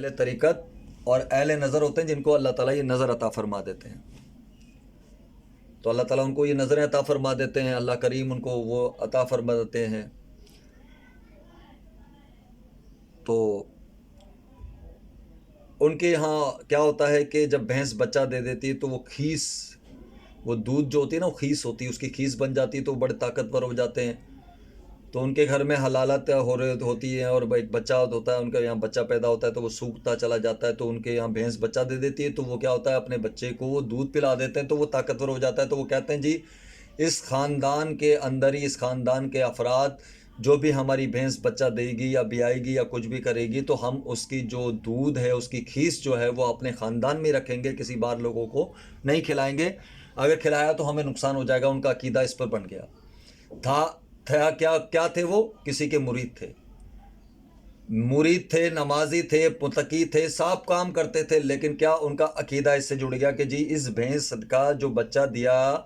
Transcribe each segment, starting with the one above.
اہل طریقت اور اہل نظر ہوتے ہیں جن کو اللہ تعالیٰ یہ نظر عطا فرما دیتے ہیں. تو اللہ تعالیٰ ان کو یہ نظریں عطا فرما دیتے ہیں، اللہ کریم ان کو وہ عطا فرما دیتے ہیں. تو ان کے یہاں کیا ہوتا ہے کہ جب بھینس بچہ دے دیتی ہے تو وہ دودھ جو ہوتی ہے نا، وہ خیس ہوتی ہے، اس کی خیس بن جاتی ہے تو وہ بڑے طاقتور ہو جاتے ہیں. تو ان کے گھر میں حلالت ہوتی ہے اور ایک بچہ ہوتا ہے، ان کے یہاں بچہ پیدا ہوتا ہے تو وہ سوکھتا چلا جاتا ہے. تو ان کے یہاں بھینس بچہ دے دیتی ہے تو وہ کیا ہوتا ہے، اپنے بچے کو وہ دودھ پلا دیتے ہیں تو وہ طاقتور ہو جاتا ہے. تو وہ کہتے ہیں جی اس خاندان کے اندر ہی، اس خاندان کے افراد جو بھی ہماری بھینس بچہ دے گی یا بیائے گی یا کچھ بھی کرے گی تو ہم اس کی جو دودھ ہے، اس کی خیس جو ہے وہ اپنے خاندان میں رکھیں گے، کسی بار لوگوں کو نہیں کھلائیں گے. اگر کھلایا تو ہمیں نقصان ہو جائے گا. ان کا عقیدہ اس پر بن گیا تھا. کیا تھے وہ؟ کسی کے مرید تھے، نمازی تھے، متقی تھے، سب کام کرتے تھے، لیکن کیا ان کا عقیدہ اس سے جڑ گیا کہ جی اس بھینس کا جو بچہ دیا،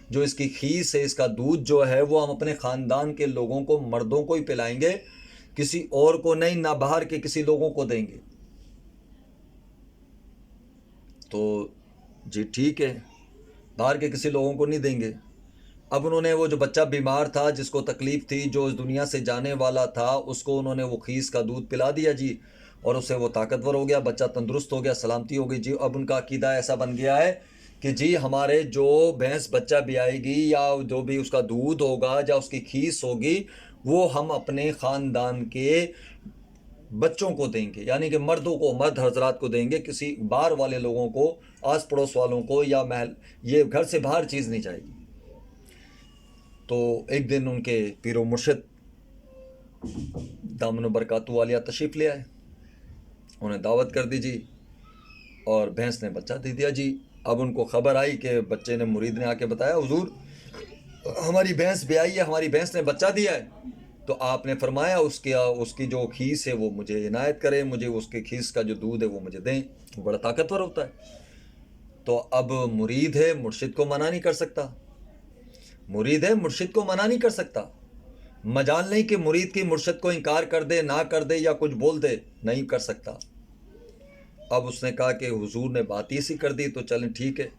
جو اس کی خیس ہے، اس کا دودھ جو ہے وہ ہم اپنے خاندان کے لوگوں کو، مردوں کو ہی پلائیں گے، کسی اور کو نہیں، نہ باہر کے کسی لوگوں کو دیں گے. تو جی ٹھیک ہے، باہر کے کسی لوگوں کو نہیں دیں گے. اب انہوں نے وہ جو بچہ بیمار تھا، جس کو تکلیف تھی، جو اس دنیا سے جانے والا تھا، اس کو انہوں نے وہ خیس کا دودھ پلا دیا جی، اور اسے وہ طاقتور ہو گیا، بچہ تندرست ہو گیا، سلامتی ہو گئی جی. اب ان کا عقیدہ ایسا بن گیا ہے کہ جی ہمارے جو بھینس بچہ بھی آئے گی یا جو بھی اس کا دودھ ہوگا یا اس کی خیس ہوگی، وہ ہم اپنے خاندان کے بچوں کو دیں گے، یعنی کہ مردوں کو، مرد حضرات کو دیں گے، کسی باہر والے لوگوں کو، آس پڑوس والوں کو یا محل، یہ گھر سے باہر چیز نہیں جائے گی. تو ایک دن ان کے پیر و مرشد دامن و برکاتہ والیہ تشریف لے آئے، انہیں دعوت کر دی جی، اور بھینس نے بچہ دے دیا جی. اب ان کو خبر آئی کہ بچے نے، مرید نے آ کے بتایا، حضور ہماری بھینس بیائی ہے، ہماری بھینس نے بچہ دیا ہے. تو آپ نے فرمایا اس کی جو خیس ہے وہ مجھے عنایت کرے، مجھے اس کے خیس کا جو دودھ ہے وہ مجھے دیں، وہ بڑا طاقتور ہوتا ہے. تو اب مرید ہے، مرشد کو منع نہیں کر سکتا، مرید ہے، مرشد کو منع نہیں کر سکتا. مجال نہیں کہ مرید کی مرشد کو انکار کر دے، نہ کر دے یا کچھ بول دے، نہیں کر سکتا. اب اس نے کہا کہ حضور نے بات ہی سی کر دی تو چلیں ٹھیک ہے.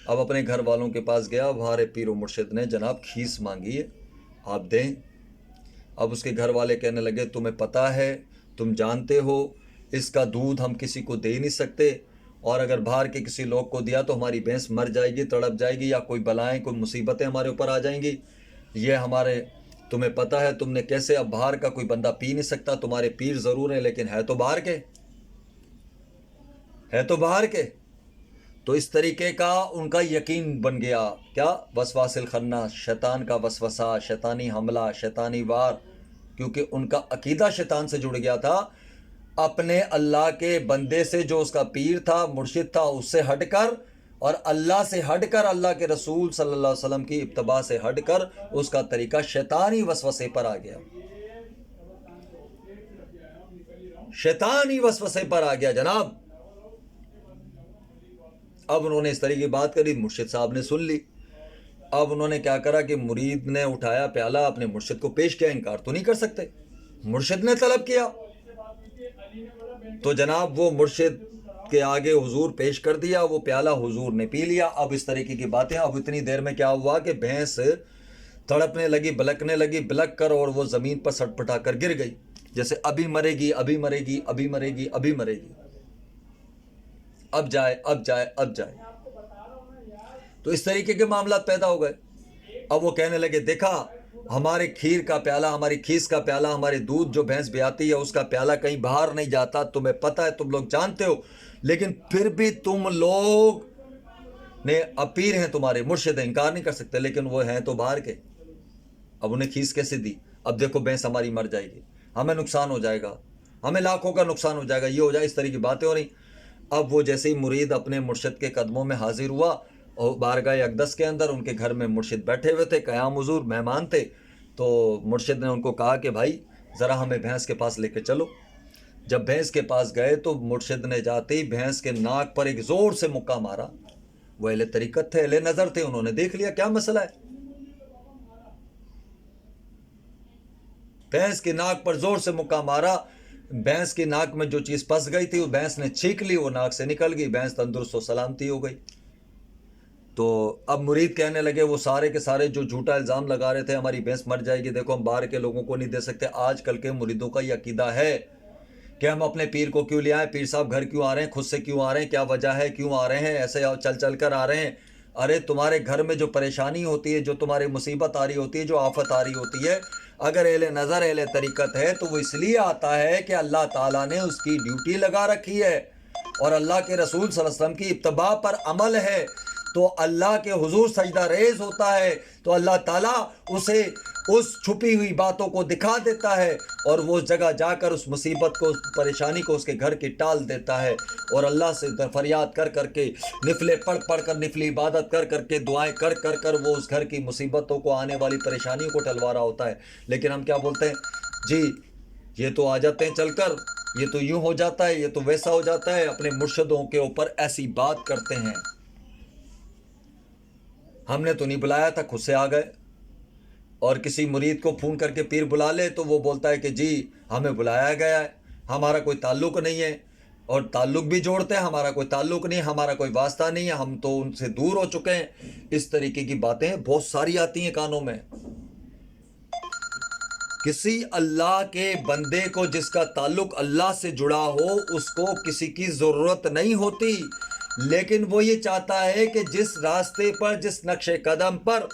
اب اپنے گھر والوں کے پاس گیا، ہمارے پیر و مرشد نے جناب خیس مانگی ہے، آپ دیں. اب اس کے گھر والے کہنے لگے تمہیں پتہ ہے، تم جانتے ہو اس کا دودھ ہم کسی کو دے نہیں سکتے، اور اگر باہر کے کسی لوگ کو دیا تو ہماری بھینس مر جائے گی، تڑپ جائے گی، یا کوئی بلائیں، کوئی مصیبتیں ہمارے اوپر آ جائیں گی. یہ تمہیں پتہ ہے، تم نے کیسے، اب باہر کا کوئی بندہ پی نہیں سکتا، تمہارے پیر ضرور ہیں لیکن ہے تو باہر کے. تو اس طریقے کا ان کا یقین بن گیا. کیا؟ وسواس الخناس، شیطان کا وسوسہ، شیطانی حملہ، شیطانی وار، کیونکہ ان کا عقیدہ شیطان سے جڑ گیا تھا. اپنے اللہ کے بندے سے، جو اس کا پیر تھا، مرشد تھا، اس سے ہٹ کر، اور اللہ سے ہٹ کر، اللہ کے رسول صلی اللہ علیہ وسلم کی اتباع سے ہٹ کر، اس کا طریقہ شیطانی وسوسے پر آ گیا، شیطانی وسوسے پر آ گیا جناب. اب انہوں نے اس طریقے کی بات کری، مرشد صاحب نے سن لی. اب انہوں نے کیا کرا کہ مرید نے اٹھایا پیالہ، اپنے مرشد کو پیش کیا، انکار تو نہیں کر سکتے، مرشد نے طلب کیا تو جناب وہ مرشد کے آگے حضور پیش کر دیا، وہ پیالہ حضور نے پی لیا. اب اس طریقے کی باتیں. اب اتنی دیر میں کیا ہوا کہ بھینس تڑپنے لگی، بلکنے لگی، بلک کر، اور وہ زمین پر سٹ پٹا کر گر گئی، جیسے ابھی مرے گی، ابھی مرے گی، ابھی مرے گی، ابھی مرے گی، اب جائے، اب جائے، اب جائے. تو اس طریقے کے معاملات پیدا ہو گئے. اب وہ کہنے لگے دیکھا، ہمارے کھیر کا پیالہ، ہماری خیس کا پیالہ، ہمارے دودھ جو بھینس بیاتی ہے اس کا پیالہ کہیں باہر نہیں جاتا، تمہیں پتہ ہے، تم لوگ جانتے ہو، لیکن پھر بھی تم لوگ نے، پیر ہیں تمہارے، مرشد ہیں، انکار نہیں کر سکتے، لیکن وہ ہیں تو باہر کے. اب انہیں خیس کیسے دی؟ اب دیکھو بھینس ہماری مر جائے گی، ہمیں نقصان ہو جائے گا، ہمیں لاکھوں کا نقصان ہو جائے گا، یہ ہو جائے، اس طرح کی باتیں ہو رہی. اب وہ جیسے ہی مرید اپنے مرشد کے قدموں میں حاضر ہوا، اور بارگاہ اقدس کے اندر ان کے گھر میں مرشد بیٹھے ہوئے تھے، قیام حضور مہمان تھے. تو مرشد نے ان کو کہا کہ بھائی ذرا ہمیں بھینس کے پاس لے کے چلو. جب بھینس کے پاس گئے تو مرشد نے جاتے ہی بھینس کے ناک پر ایک زور سے مکہ مارا. وہ اہل طریقت تھے، اہل نظر تھے، انہوں نے دیکھ لیا کیا مسئلہ ہے. بھینس کے ناک پر زور سے مکہ مارا. भैंस की नाक में जो चीज़ फंस गई थी वो भैंस ने छींक ली, वो नाक से निकल गई, भैंस तंदुरुस्त और सलामती हो गई। तो अब मुरीद कहने लगे, वो सारे के सारे जो झूठा इल्ज़ाम लगा रहे थे हमारी भैंस मर जाएगी, देखो हम बाहर के लोगों को नहीं दे सकते। आजकल के मुरीदों का ये अकीदा है कि हम अपने पीर को क्यों ले आए, पीर साहब घर क्यों आ रहे हैं, खुद से क्यों आ रहे हैं, क्या वजह है, क्यों आ रहे हैं, ऐसे चल चल कर आ रहे हैं। अरे तुम्हारे घर में जो परेशानी होती है, जो तुम्हारी मुसीबत आ रही होती है, जो आफत आ रही होती है, अगर एले नज़र एले तरीक़त है तो वो इसलिए आता है कि अल्लाह ताला ने उसकी ड्यूटी लगा रखी है और अल्लाह के रसूल सल्लल्लाहु अलैहि वसल्लम की इत्तबा पर अमल है। तो अल्लाह के हुजूर सजदा रेज़ होता है तो अल्लाह ताला उसे उस छुपी हुई बातों को दिखा देता है और वो जगह जाकर उस मुसीबत को, परेशानी को उसके घर की टाल देता है। और अल्लाह से फरियाद कर करके, निफले पढ़ पढ़ कर, निफली इबादत कर करके, दुआएं कर कर कर वो उस घर की मुसीबतों को, आने वाली परेशानियों को टलवा रहा होता है। लेकिन हम क्या बोलते हैं जी, ये तो आ जाते हैं चलकर, ये तो यूं हो जाता है, ये तो वैसा हो जाता है, अपने मुर्शिदों के ऊपर ऐसी बात करते हैं। हमने तो नहीं बुलाया था, खुद से आ गए। और किसी मुरीद को फ़ोन करके पीर बुला ले तो वो बोलता है कि जी हमें बुलाया गया है, हमारा कोई ताल्लुक़ नहीं है। और ताल्लुक़ भी जोड़ते हैं, हमारा कोई ताल्लुक़ नहीं, हमारा कोई वास्ता नहीं है, हम तो उनसे दूर हो चुके हैं। इस तरीके की बातें बहुत सारी आती हैं कानों में। किसी अल्लाह के बंदे को जिसका ताल्लुक़ अल्लाह से जुड़ा हो, उसको किसी की ज़रूरत नहीं होती, लेकिन वो ये चाहता है कि जिस रास्ते पर, जिस नक्शे कदम पर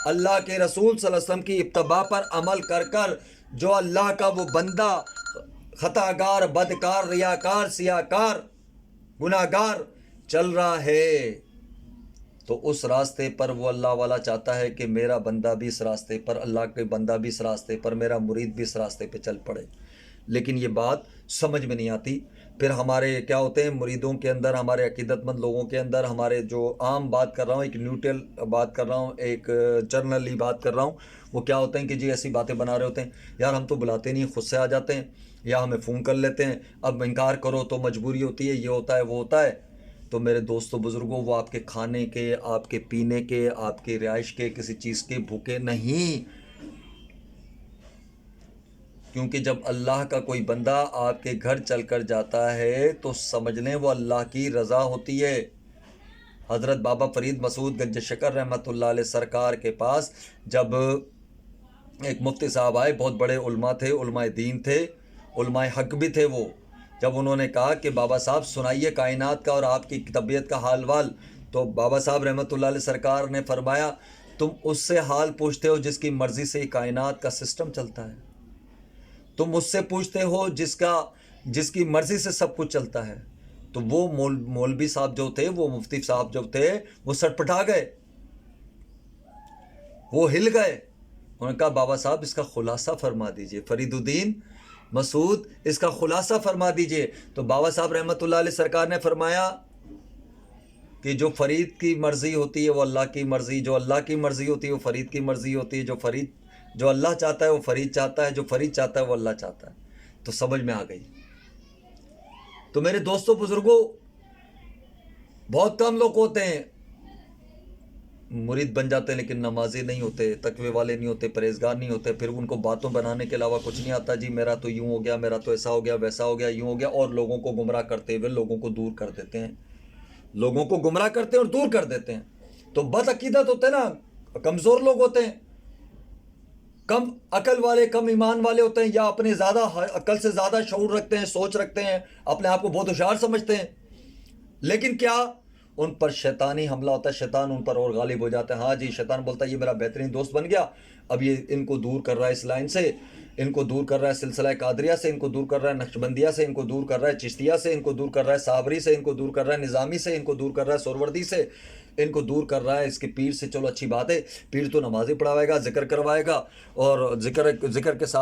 अल्लाह के रसूल सल्लल्लाहु अलैहि वसल्लम की इत्तबा पर अमल कर कर जो अल्लाह का वो बंदा खतागार, बदकार, रियाकार, सियाकार, गुनाहगार चल रहा है, तो उस रास्ते पर वो अल्लाह वाला चाहता है कि मेरा बंदा भी इस रास्ते पर, अल्लाह के बंदा भी इस रास्ते पर, मेरा मुरीद भी इस रास्ते पर चल पड़े। लेकिन ये बात समझ में नहीं आती। फिर हमारे क्या होते हैं मुरीदों के अंदर, हमारे अकीदतमंद लोगों के अंदर, हमारे जो आम बात कर रहा हूँ, एक न्यूट्रल बात कर रहा हूँ, एक जर्नली बात कर रहा हूँ, वो क्या होते हैं कि जी ऐसी बातें बना रहे होते हैं, यार हम तो बुलाते नहीं, खुद से आ जाते हैं या हमें फ़ोन कर लेते हैं, अब इनकार करो तो मजबूरी होती है, ये होता है वो होता है। तो मेरे दोस्तों बुज़ुर्गों, वो आपके खाने के, आपके पीने के, आपकी रिहाइश के, किसी चीज़ के भूखे नहीं। क्योंकि जब अल्लाह का कोई बंदा आपके घर चल कर जाता है तो समझ लें वो अल्लाह की रज़ा होती है। हज़रत बाबा फरीद मसूद गंज शकर रहमतुल्लाह अलैह सरकार के पास जब एक मुफ्ती साहब आए, बहुत बड़े उलमा थे, उलमाए दीन थे, उलमाए हक भी थे वो। जब उन्होंने कहा कि बाबा साहब सुनाइए कायनात का और आपकी तबीयत का हाल वाल, तो बाबा साहब रहमतुल्लाह अलैह सरकार ने फरमाया, तुम उससे हाल पूछते हो जिसकी मर्ज़ी से कायनात का सिस्टम चलता है, तुम उससे पूछते हो जिसकी मर्ज़ी से सब कुछ चलता है। तो वो मौलवी साहब जो थे, वो मुफ्ती साहब जो थे, वो सटपटा गए, वो हिल गए। उन्होंने कहा बाबा साहब इसका खुलासा फरमा दीजिए, फरीदुद्दीन मसूद इसका खुलासा फरमा दीजिए। तो बाबा साहब रहमतुल्लाह अलैह सरकार ने फरमाया कि जो फरीद की मर्ज़ी होती है वो अल्लाह की मर्ज़ी, जो अल्लाह की मर्ज़ी होती है वो फरीद की मर्ज़ी होती है, जो अल्लाह चाहता है वो फरीद चाहता है, जो फरीद चाहता है वो अल्लाह चाहता है। तो समझ में आ गई। तो मेरे दोस्तों बुजुर्गों, बहुत कम लोग होते हैं मुरीद बन जाते हैं लेकिन नमाजी नहीं होते, तकवे वाले नहीं होते, परहेजगार नहीं होते, फिर उनको बातों बनाने के अलावा कुछ नहीं आता। जी मेरा तो यूँ हो गया, मेरा तो ऐसा हो गया, वैसा हो गया, यूँ हो गया, और लोगों को गुमराह करते हुए लोगों को दूर कर देते हैं, लोगों को गुमराह करते हैं और दूर कर देते हैं। तो बदअकीदत होते हैं ना, कमज़ोर लोग होते हैं, कम अकल वाले, कम ईमान वाले होते हैं, या अपने ज़्यादा अकल से ज़्यादा शऊर रखते हैं, सोच रखते हैं, अपने आप को बहुत होशियार समझते हैं, लेकिन क्या उन पर शैतानी हमला होता है, शैतान उन पर और गालिब हो जाता है। हाँ जी, शैतान बोलता है ये मेरा बेहतरीन दोस्त बन गया, अब ये इनको दूर कर रहा है इस लाइन से, इनको दूर कर रहा है सिलसिला कादरिया से, इनको दूर कर रहा है नक्शबंदिया से, इनको दूर कर रहा है चिश्तिया से, इनको दूर कर रहा है साबरी से, इनको दूर कर रहा है निज़ामी से, इनको दूर कर रहा है सोरवर्दी से, इनको दूर कर रहा है इसके पीर से। चलो अच्छी बात है, पीर तो नमाज़ें पढ़ाएगा, जिक्र करवाएगा, और जिक्र के साथ